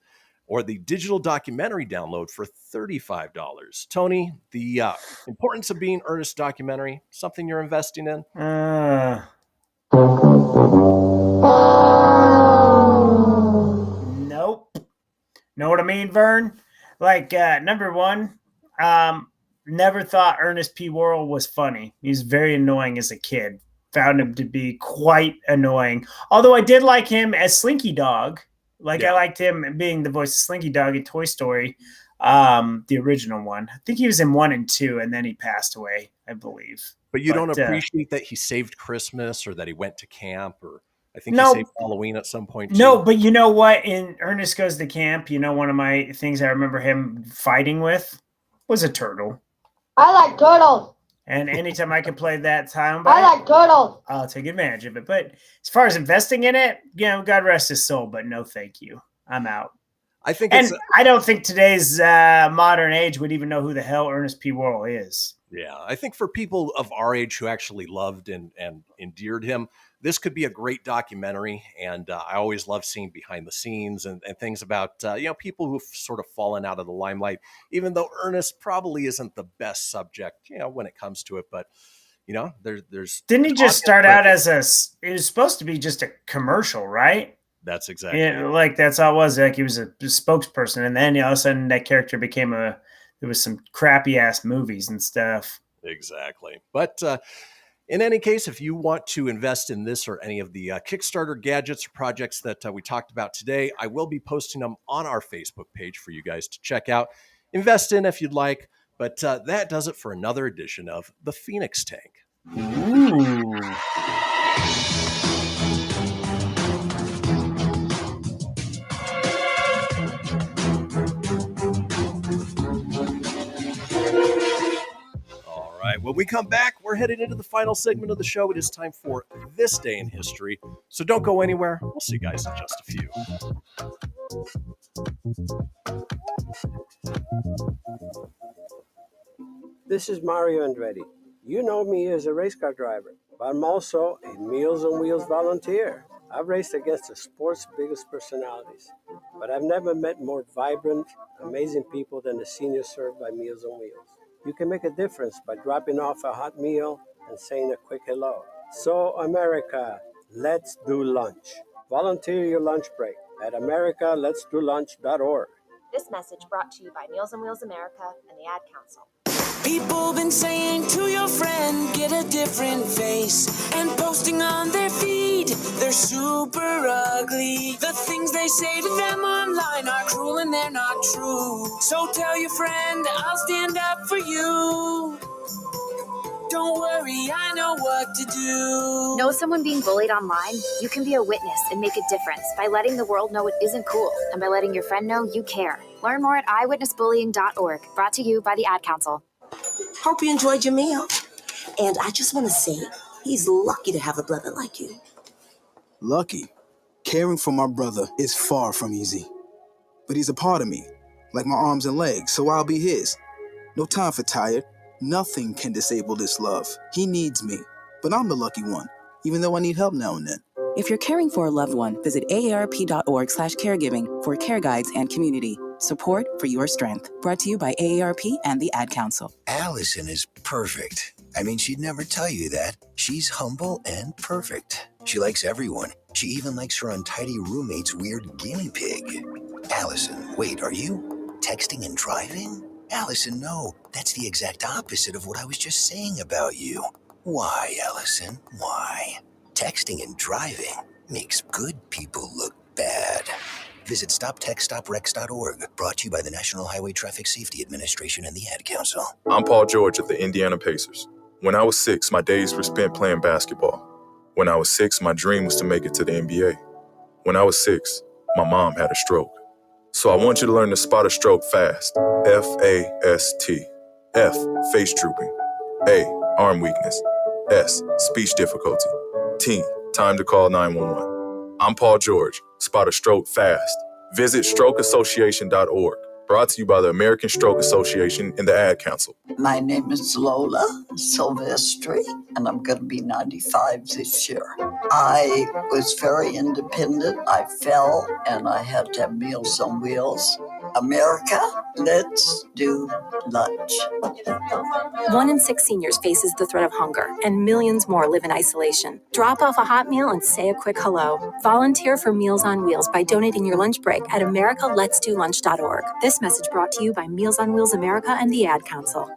[SPEAKER 1] or the digital documentary download for $35. Tony, the importance of being Ernest documentary, something you're investing in?
[SPEAKER 6] Nope. Know what I mean, Vern? Like, number one, never thought Ernest P. Worrell was funny. He was very annoying as a kid. Found him to be quite annoying. Although I did like him as Slinky Dog. I liked him being the voice of Slinky Dog in Toy Story, the original one. I think he was in 1 and 2, and then he passed away, I believe.
[SPEAKER 1] But you don't appreciate that he saved Christmas, or that he went to camp, or I think he saved Halloween at some point too.
[SPEAKER 6] No, but you know what? In Ernest Goes to Camp, one of my things I remember him fighting with was a turtle.
[SPEAKER 5] I like turtles.
[SPEAKER 6] And anytime I can play that soundbite,
[SPEAKER 5] I like turtles.
[SPEAKER 6] I'll take advantage of it. But as far as investing in it, God rest his soul, but no thank you. I'm out.
[SPEAKER 1] I think
[SPEAKER 6] I don't think today's modern age would even know who the hell Ernest P. Worrell is.
[SPEAKER 1] Yeah, I think for people of our age who actually loved and endeared him, this could be a great documentary. And I always love seeing behind the scenes and things about, people who've sort of fallen out of the limelight, even though Ernest probably isn't the best subject, when it comes to it. But, there's...
[SPEAKER 6] Didn't he just start out as it was supposed to be just a commercial, right?
[SPEAKER 1] That's exactly
[SPEAKER 6] it. That's all it was. Like, he was a spokesperson. And then all of a sudden that character became there was some crappy ass movies and stuff.
[SPEAKER 1] Exactly. But in any case, if you want to invest in this or any of the Kickstarter gadgets or projects that we talked about today, I will be posting them on our Facebook page for you guys to check out. Invest in if you'd like. But that does it for another edition of The Fenix Tank.
[SPEAKER 6] Ooh.
[SPEAKER 1] All right, when we come back, we're headed into the final segment of the show. It is time for This Day in History. So don't go anywhere. We'll see you guys in just a few.
[SPEAKER 15] This is Mario Andretti. You know me as a race car driver, but I'm also a Meals on Wheels volunteer. I've raced against the sport's biggest personalities, but I've never met more vibrant, amazing people than the seniors served by Meals on Wheels. You can make a difference by dropping off a hot meal and saying a quick hello. So, America, let's do lunch. Volunteer your lunch break at americaletsdolunch.org.
[SPEAKER 16] This message brought to you by Meals on Wheels America and the Ad Council.
[SPEAKER 22] People been saying to your friend, get a different face, and posting on their feed, they're super ugly. The things they say to them online are cruel and they're not true. So tell your friend, I'll stand up for you. Don't worry, I know what to do.
[SPEAKER 23] Know someone being bullied online? You can be a witness and make a difference by letting the world know it isn't cool and by letting your friend know you care. Learn more at eyewitnessbullying.org. Brought to you by the Ad Council.
[SPEAKER 12] Hope you enjoyed your meal. And I just want to say, he's lucky to have a brother like you.
[SPEAKER 13] Lucky? Caring for my brother is far from easy. But he's a part of me, like my arms and legs, so I'll be his. No time for tired. Nothing can disable this love. He needs me, but I'm the lucky one, even though I need help now and then.
[SPEAKER 14] If you're caring for a loved one, visit aarp.org/caregiving for care guides and community. Support for your strength. Brought to you by AARP and the Ad Council.
[SPEAKER 2] Allison is perfect. I mean, she'd never tell you that. She's humble and perfect. She likes everyone. She even likes her untidy roommate's weird guinea pig. Allison, wait, are you texting and driving? Allison, no. That's the exact opposite of what I was just saying about you. Why, Allison? Why? Texting and driving makes good people look bad. Visit StopTextStopWrecks.org. Brought to you by the National Highway Traffic Safety Administration and the Ad Council.
[SPEAKER 24] I'm Paul George of the Indiana Pacers. When I was 6, my days were spent playing basketball. When I was 6, my dream was to make it to the NBA. When I was 6, my mom had a stroke. So I want you to learn to spot a stroke fast. F-A-S-T. F, face drooping. A, arm weakness. S, speech difficulty. T, time to call 911. I'm Paul George. Spot a stroke fast. Visit strokeassociation.org. Brought to you by the American Stroke Association and the Ad Council.
[SPEAKER 7] My name is Lola Silvestri, and I'm going to be 95 this year. I was very independent. I fell, and I had to have Meals on Wheels. America, let's do lunch.
[SPEAKER 11] 1 in 6 seniors faces the threat of hunger, and millions more live in isolation. Drop off a hot meal and say a quick hello. Volunteer for Meals on Wheels by donating your lunch break at americaletsdolunch.org. This message brought to you by Meals on Wheels America and the Ad Council.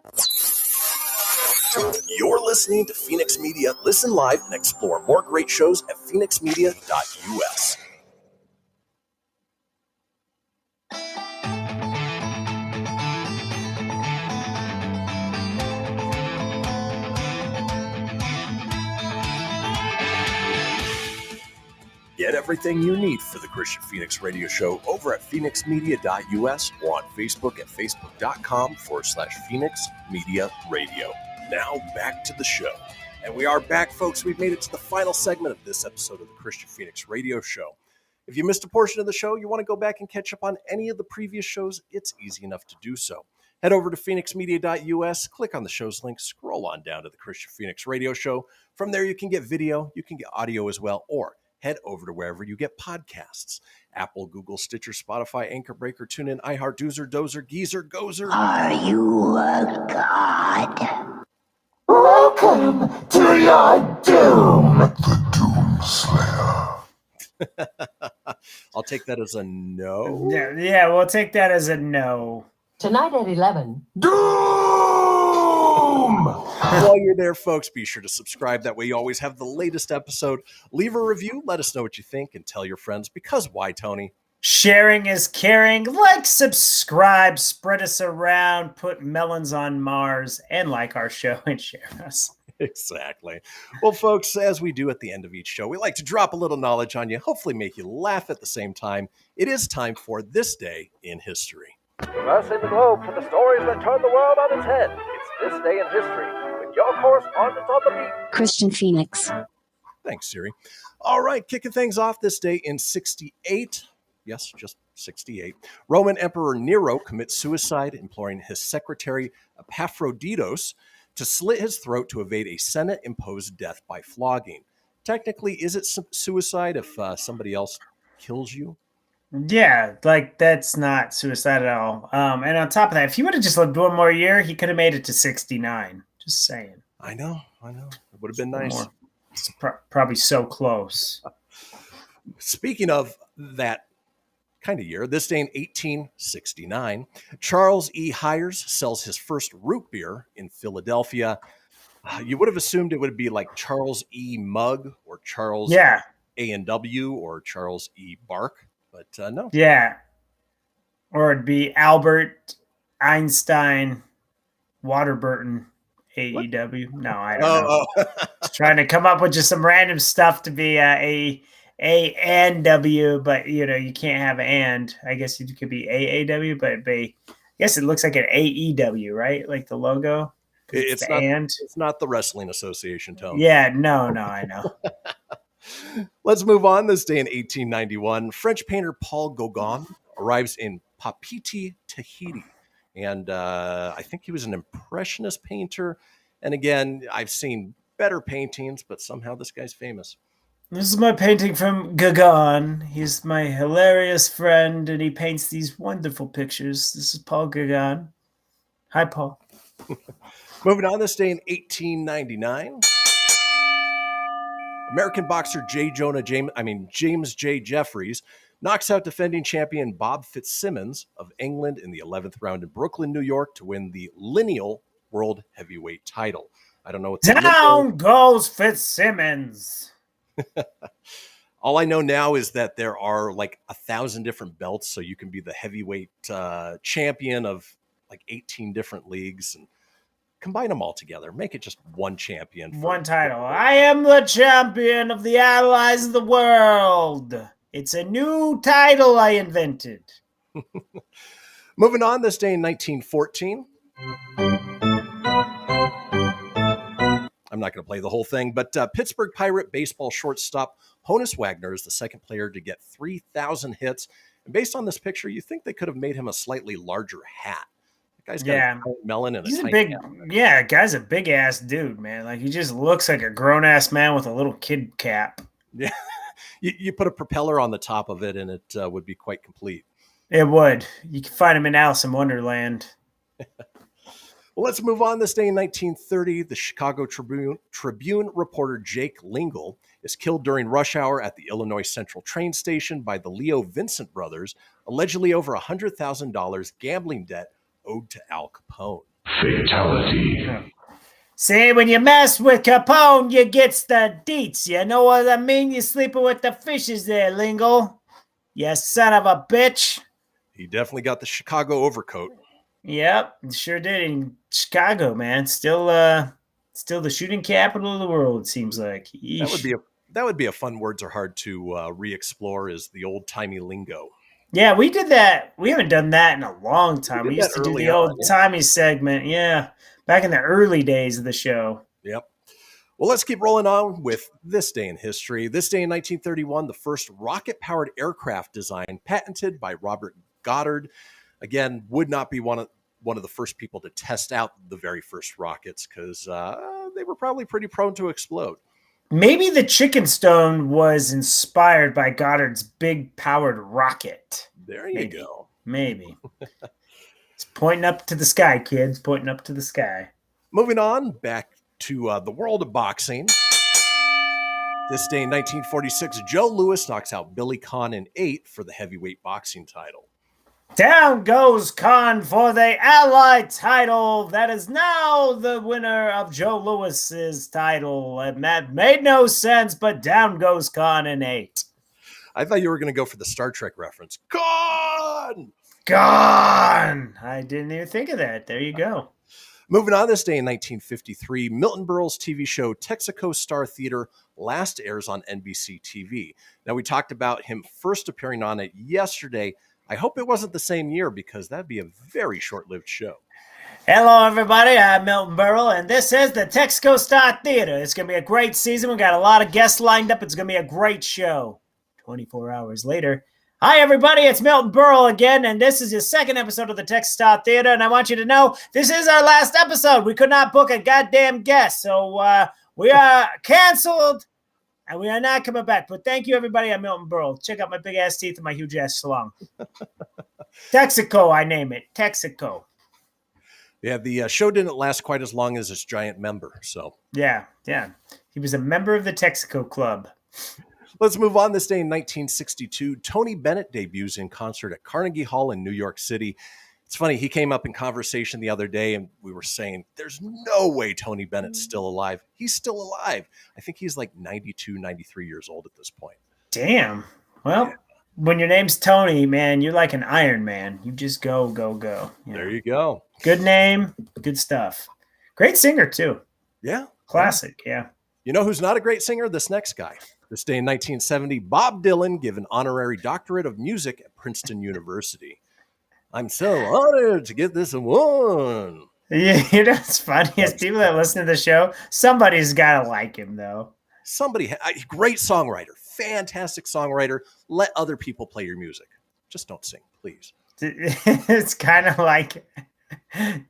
[SPEAKER 1] You're listening to Fenix Media. Listen live and explore more great shows at phoenixmedia.us. Get everything you need for the Kristian Fenix Radio Show over at phoenixmedia.us or on Facebook at facebook.com/Fenix Media Radio. Now back to the show. And we are back, folks. We've made it to the final segment of this episode of the Kristian Fenix Radio Show. If you missed a portion of the show, you want to go back and catch up on any of the previous shows, it's easy enough to do so. Head over to phoenixmedia.us, click on the show's link, scroll on down to the Kristian Fenix Radio Show. From there, you can get video, you can get audio as well, or head over to wherever you get podcasts. Apple, Google, Stitcher, Spotify, Anchor Breaker, TuneIn, iHeart, Doozer, Dozer, Geezer, Gozer.
[SPEAKER 17] Are you a god?
[SPEAKER 18] Welcome to your doom, the Doomslayer.
[SPEAKER 1] I'll take that as a no.
[SPEAKER 6] Yeah, we'll take that as a no.
[SPEAKER 18] Tonight at 11.
[SPEAKER 1] While you're there, folks, be sure to subscribe. That way you always have the latest episode. Leave a review. Let us know what you think and tell your friends. Because why, Tony?
[SPEAKER 6] Sharing is caring. Like, subscribe, spread us around, put melons on Mars, and like our show and share us.
[SPEAKER 1] Exactly. Well, folks, as we do at the end of each show, we like to drop a little knowledge on you, hopefully make you laugh at the same time. It is time for This Day in History.
[SPEAKER 25] Traversing the globe for the stories that turn the world on its head. It's This Day in History with your correspondent on the beat,
[SPEAKER 23] Kristian Fenix.
[SPEAKER 1] Thanks, Siri. All right, kicking things off this day in 68. Yes, just 68. Roman Emperor Nero commits suicide, imploring his secretary Epaphroditus to slit his throat to evade a Senate-imposed death by flogging. Technically, is it suicide if somebody else kills you?
[SPEAKER 6] Yeah, like that's not suicide at all. And on top of that, if he would have just lived one more year, he could have made it to 69. Just saying.
[SPEAKER 1] I know. It would have been nice.
[SPEAKER 6] It's probably so close.
[SPEAKER 1] Speaking of that kind of year, this day in 1869, Charles E. Hires sells his first root beer in Philadelphia. You would have assumed it would be like Charles E. Mug or Charles A&W or Charles E. Bark. But no.
[SPEAKER 6] Yeah. Or it'd be Albert Einstein Waterburton AEW. No, I don't know. Just trying to come up with just some random stuff to be A and W, but you can't have and. I guess it could be AAW, but I guess it looks like an AEW, right? Like the logo.
[SPEAKER 1] It's not, it's not the Wrestling Association, Tone.
[SPEAKER 6] Yeah, no, I know.
[SPEAKER 1] Let's move on. This day in 1891, French painter Paul Gauguin arrives in Papeete, Tahiti. And I think he was an impressionist painter. And again, I've seen better paintings, but somehow this guy's famous.
[SPEAKER 6] This is my painting from Gauguin. He's my hilarious friend, and he paints these wonderful pictures. This is Paul Gauguin. Hi, Paul.
[SPEAKER 1] Moving on, this day in 1899. American boxer James J. Jeffries knocks out defending champion Bob Fitzsimmons of England in the 11th round in Brooklyn, New York to win the lineal world heavyweight title. I don't know what
[SPEAKER 6] down goes Fitzsimmons.
[SPEAKER 1] All I know now is that there are like 1,000 different belts, so you can be the heavyweight champion of like 18 different leagues and combine them all together. Make it just one champion.
[SPEAKER 6] One title. I am the champion of the allies of the world. It's a new title I invented.
[SPEAKER 1] Moving on, this day in 1914. I'm not going to play the whole thing, but Pittsburgh Pirate baseball shortstop Honus Wagner is the second player to get 3,000 hits. And based on this picture, you think they could have made him a slightly larger hat. The guy's got a giant melon and
[SPEAKER 6] He's
[SPEAKER 1] a tiny
[SPEAKER 6] big,
[SPEAKER 1] hat.
[SPEAKER 6] guy's a big ass dude, man. Like he just looks like a grown ass man with a little kid cap.
[SPEAKER 1] Yeah, you put a propeller on the top of it, and it would be quite complete.
[SPEAKER 6] It would. You can find him in Alice in Wonderland.
[SPEAKER 1] Well, let's move on. This day in 1930, the Chicago Tribune reporter Jake Lingle is killed during rush hour at the Illinois Central train station by the Leo Vincent brothers, allegedly over $100,000 gambling debt owed to Al Capone.
[SPEAKER 18] Fatality.
[SPEAKER 6] See, when you mess with Capone, you gets the deets. You know what I mean? You're sleeping with the fishes there, Lingle. You son of a bitch.
[SPEAKER 1] He definitely got the Chicago overcoat.
[SPEAKER 6] Yep, sure did. In Chicago, man. Still the shooting capital of the world, it seems like.
[SPEAKER 1] That would be a fun words are hard to re-explore is the old-timey lingo.
[SPEAKER 6] Yeah, we did that. We haven't done that in a long time. We used to do the old-timey segment. Yeah, back in the early days of the show.
[SPEAKER 1] Yep. Well, let's keep rolling on with this day in history. This day in 1931, the first rocket-powered aircraft design patented by Robert Goddard. Again, would not be one of the first people to test out the very first rockets because they were probably pretty prone to explode.
[SPEAKER 6] Maybe the chicken stone was inspired by Goddard's big powered rocket.
[SPEAKER 1] There you go.
[SPEAKER 6] Maybe. It's pointing up to the sky, kids. Pointing up to the sky.
[SPEAKER 1] Moving on, back to the world of boxing. This day in 1946, Joe Louis knocks out Billy Conn in 8 for the heavyweight boxing title.
[SPEAKER 6] Down goes Conn for the Allied title. That is now the winner of Joe Louis's title. And that made no sense, but down goes Conn in 8.
[SPEAKER 1] I thought you were going to go for the Star Trek reference. Conn!
[SPEAKER 6] I didn't even think of that. There you go.
[SPEAKER 1] Moving on, this day in 1953, Milton Berle's TV show Texaco Star Theater last airs on NBC TV. Now, we talked about him first appearing on it yesterday. I hope it wasn't the same year because that'd be a very short-lived show.
[SPEAKER 6] Hello, everybody. I'm Milton Berle, and this is the Texaco Star Theater. It's going to be a great season. We've got a lot of guests lined up. It's going to be a great show. 24 hours later. Hi, everybody. It's Milton Berle again, and this is your second episode of the Texas Star Theater, and I want you to know this is our last episode. We could not book a goddamn guest, so we are canceled, and we are not coming back. But thank you, everybody. I'm Milton Berle. Check out my big-ass teeth and my huge-ass salon. Texaco, I name it. Texaco.
[SPEAKER 1] Yeah, the show didn't last quite as long as its giant member, so.
[SPEAKER 6] Yeah. He was a member of the Texaco Club.
[SPEAKER 1] Let's move on. This day in 1962, Tony Bennett debuts in concert at Carnegie Hall in New York City. It's funny, he came up in conversation the other day, and we were saying, there's no way Tony Bennett's still alive. He's still alive. I think he's like 92, 93 years old at this point.
[SPEAKER 6] Damn. Well, when your name's Tony, man, you're like an Iron Man. You just go.
[SPEAKER 1] There you go.
[SPEAKER 6] Good name, good stuff. Great singer, too.
[SPEAKER 1] Yeah.
[SPEAKER 6] Classic, yeah.
[SPEAKER 1] You know who's not a great singer? This next guy. This day in 1970, Bob Dylan given honorary doctorate of music at Princeton University. I'm so honored to get this award.
[SPEAKER 6] Yeah, it's funny. As people that listen to the show, somebody's got to like him, though.
[SPEAKER 1] Great songwriter, fantastic songwriter. Let other people play your music. Just don't sing, please.
[SPEAKER 6] It's kind of like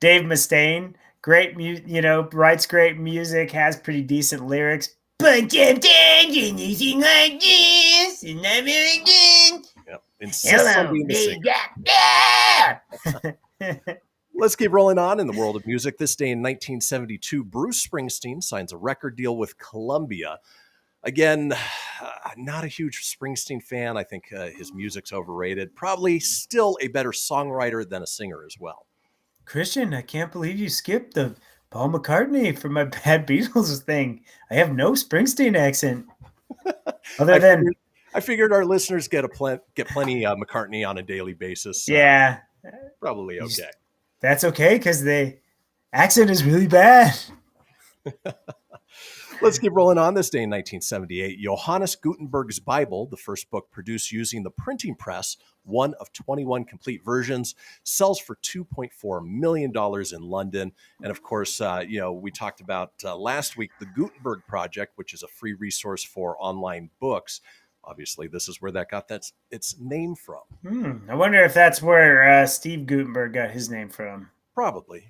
[SPEAKER 6] Dave Mustaine. Great, writes great music, has pretty decent lyrics. But sometimes anything like this, and never again.
[SPEAKER 1] Yep. Insists on being the singer. Let's keep rolling on in the world of music. This day in 1972, Bruce Springsteen signs a record deal with Columbia. Again, not a huge Springsteen fan. I think his music's overrated. Probably still a better songwriter than a singer as well.
[SPEAKER 6] Christian, I can't believe you skipped the Paul McCartney for my Bad Beatles thing. I have no Springsteen accent.
[SPEAKER 1] I figured our listeners get plenty McCartney on a daily basis.
[SPEAKER 6] Yeah.
[SPEAKER 1] Probably okay.
[SPEAKER 6] That's okay because the accent is really bad.
[SPEAKER 1] Let's keep rolling on. This day in 1978, Johannes Gutenberg's Bible, the first book produced using the printing press, one of 21 complete versions, sells for $2.4 million in London. And of course, we talked about last week the Gutenberg Project, which is a free resource for online books. Obviously, this is where that got its name from.
[SPEAKER 6] I wonder if that's where Steve Gutenberg got his name from.
[SPEAKER 1] Probably,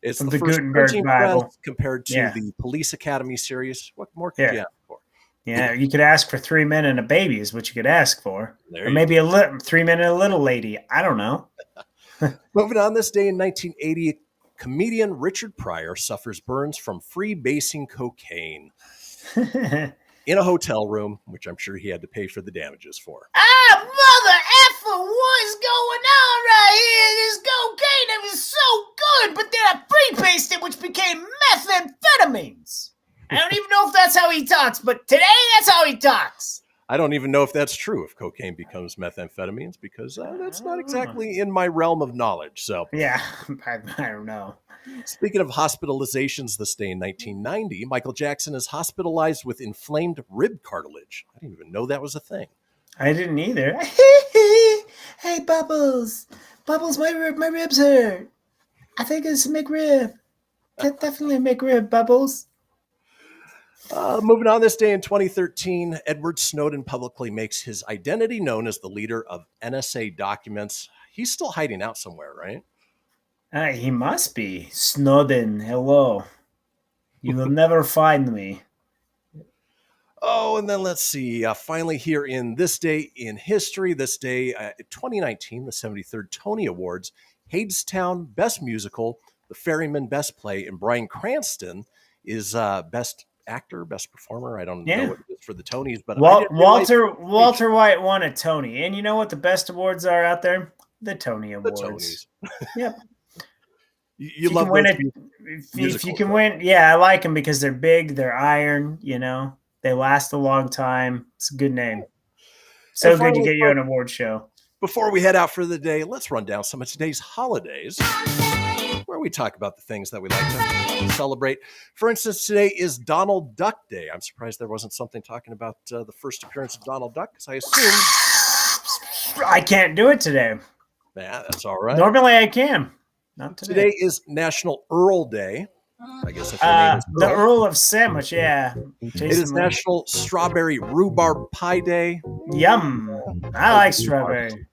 [SPEAKER 1] It's
[SPEAKER 6] from
[SPEAKER 1] the first
[SPEAKER 6] Gutenberg
[SPEAKER 1] printing
[SPEAKER 6] Bible
[SPEAKER 1] press compared to the Police Academy series. What more could you ask for?
[SPEAKER 6] Yeah, you could ask for 3 men and a baby is what you could ask for.
[SPEAKER 1] There
[SPEAKER 6] or maybe 3 men and a little lady. I don't know.
[SPEAKER 1] Moving on, this day in 1980, comedian Richard Pryor suffers burns from freebasing cocaine in a hotel room, which I'm sure he had to pay for the damages for.
[SPEAKER 6] Mother effer, what's going on right here? This cocaine, it was so good, but then I freebased it, which became methamphetamines. I don't even know if that's how he talks, but today that's how he talks.
[SPEAKER 1] I don't even know if that's true, if cocaine becomes methamphetamines, because that's not exactly in my realm of knowledge. So
[SPEAKER 6] yeah, I don't know.
[SPEAKER 1] Speaking of hospitalizations, this day in 1990, Michael Jackson is hospitalized with inflamed rib cartilage. I didn't even know that was a thing.
[SPEAKER 6] I didn't either. Hey, Bubbles. Bubbles, my ribs hurt. I think it's McRib. Definitely McRib, Bubbles.
[SPEAKER 1] Moving on, this day in 2013, Edward Snowden publicly makes his identity known as the leader of NSA documents. He's still hiding out somewhere, right?
[SPEAKER 6] He must be. Snowden, hello. You will never find me.
[SPEAKER 1] Oh, and then let's see. Finally, here in this day in history, this day, 2019, the 73rd Tony Awards, Hadestown Best Musical, The Ferryman Best Play, and Bryan Cranston is Best Actor, Best Performer. I don't know what it is for the Tonys, but
[SPEAKER 6] Walter White won a Tony. And you know what the best awards are out there? The Tony Awards.
[SPEAKER 1] The Tonys.
[SPEAKER 6] Yep.
[SPEAKER 1] You love win it.
[SPEAKER 6] If you can win, I like them because they're big, they're iron, they last a long time. It's a good name. So good to get you an award show.
[SPEAKER 1] Before we head out for the day, let's run down some of today's holidays, where we talk about the things that we like to celebrate. For instance, today is Donald Duck Day. I'm surprised there wasn't something talking about the first appearance of Donald Duck, because I assume
[SPEAKER 6] I can't do it today.
[SPEAKER 1] Yeah, that's all right.
[SPEAKER 6] Normally I can. Not today.
[SPEAKER 1] Today is National Earl Day. I guess if your name is Earl.
[SPEAKER 6] The Earl of Sandwich, yeah.
[SPEAKER 1] It is National Strawberry Rhubarb Pie Day.
[SPEAKER 6] Yum. I like strawberry.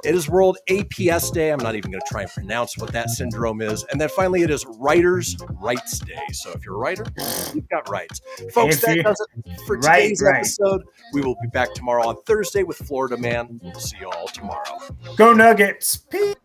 [SPEAKER 1] It is World APS Day. I'm not even going to try and pronounce what that syndrome is. And then finally, it is Writers' Rights Day. So if you're a writer, you've got rights. Folks, that does it for today's episode. We will be back tomorrow on Thursday with Florida Man. We'll see you all tomorrow.
[SPEAKER 6] Go Nuggets. Peace.